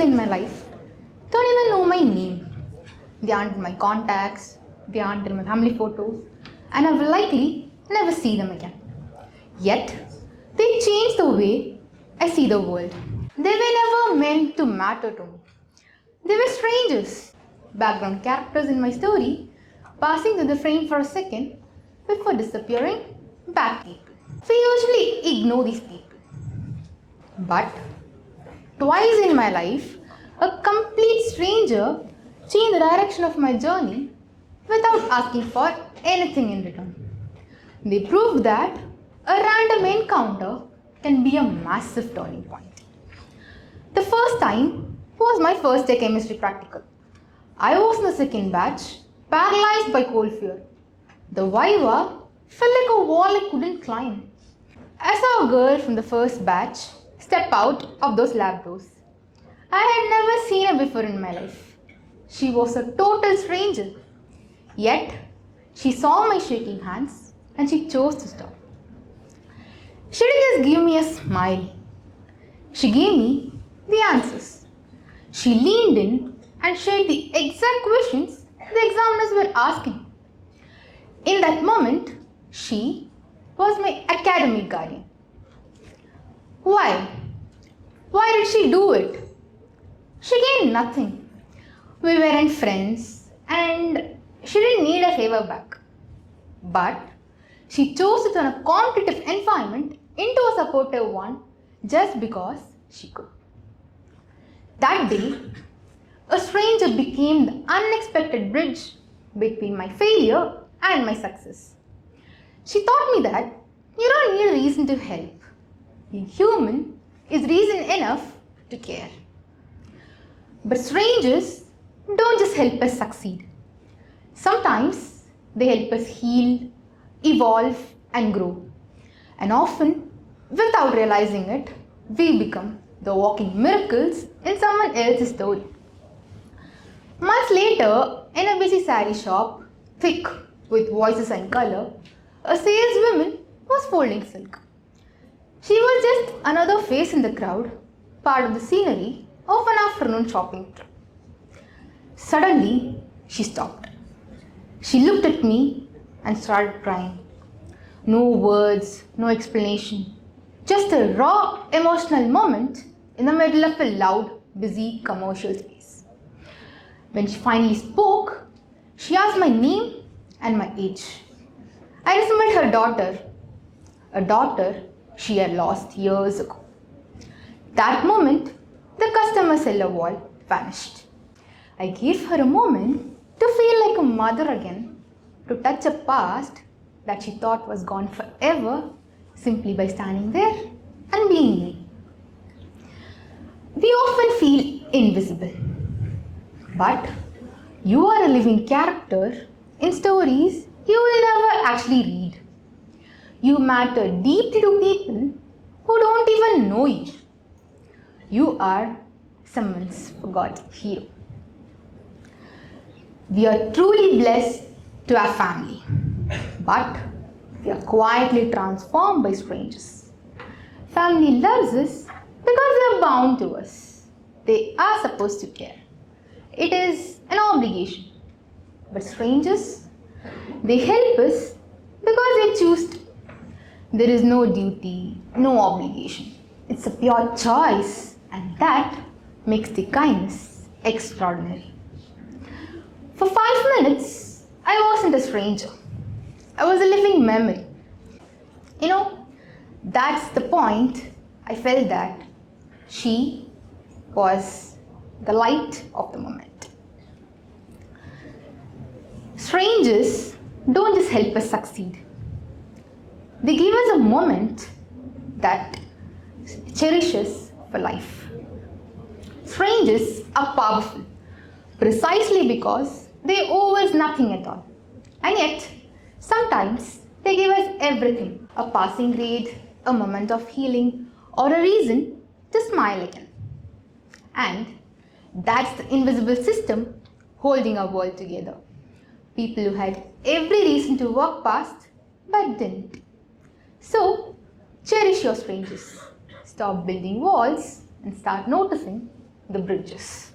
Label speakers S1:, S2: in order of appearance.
S1: people in my life don't even know my name. They aren't in my contacts, they aren't in my family photos, and I will likely never see them again. Yet, they change the way I see the world. They were never meant to matter to me. They were strangers, background characters in my story, passing through the frame for a second before disappearing back people. We usually ignore these people. But twice in my life, a complete stranger changed the direction of my journey without asking for anything in return. They proved that a random encounter can be a massive turning point. The first time was my first day chemistry practical. I was in the second batch, paralyzed by cold fear. The viva felt like a wall I couldn't climb. I saw a girl from the first batch step out of those lab doors. I had never seen her before in my life. She was a total stranger. Yet, she saw my shaking hands and she chose to stop. She didn't just give me a smile. She gave me the answers. She leaned in and shared the exact questions the examiners were asking. In that moment, she was my academic guardian. Why? Why did she do it? She gained nothing. We weren't friends and she didn't need a favor back. But she chose to turn a competitive environment into a supportive one just because she could. That day, a stranger became the unexpected bridge between my failure and my success. She taught me that you don't need a reason to help. Being human is reason enough to care. But strangers don't just help us succeed. Sometimes they help us heal, evolve, and grow. And often, without realizing it, we become the walking miracles in someone else's story. Months later, in a busy saree shop, thick with voices and color, a saleswoman was folding silk. She was just another face in the crowd, part of the scenery of an afternoon shopping trip. Suddenly, she stopped. She looked at me and started crying. No words, no explanation. Just a raw emotional moment in the middle of a loud, busy commercial space. When she finally spoke, she asked my name and my age. I resembled her daughter, a daughter she had lost years ago. That moment, the customer seller wall vanished. I gave her a moment to feel like a mother again, to touch a past that she thought was gone forever simply by standing there and being me. We often feel invisible, but you are a living character in stories you will never actually read. You matter deeply to people who don't even know you. You are someone's forgotten hero. We are truly blessed to have family, but we are quietly transformed by strangers. Family loves us because they are bound to us. They are supposed to care. It is an obligation. But strangers, they help us because they choose to. There is no duty, no obligation. It's a pure choice, and that makes the kindness extraordinary. For 5 minutes, I wasn't a stranger. I was a living memory. That's the point. I felt that she was the light of the moment. Strangers don't just help us succeed. They give us a moment that cherishes for life. Strangers are powerful precisely because they owe us nothing at all. And yet, sometimes they give us everything. A passing grade, a moment of healing, or a reason to smile again. And that's the invisible system holding our world together. People who had every reason to walk past but didn't. So, cherish your strangers. Stop building walls and start noticing the bridges.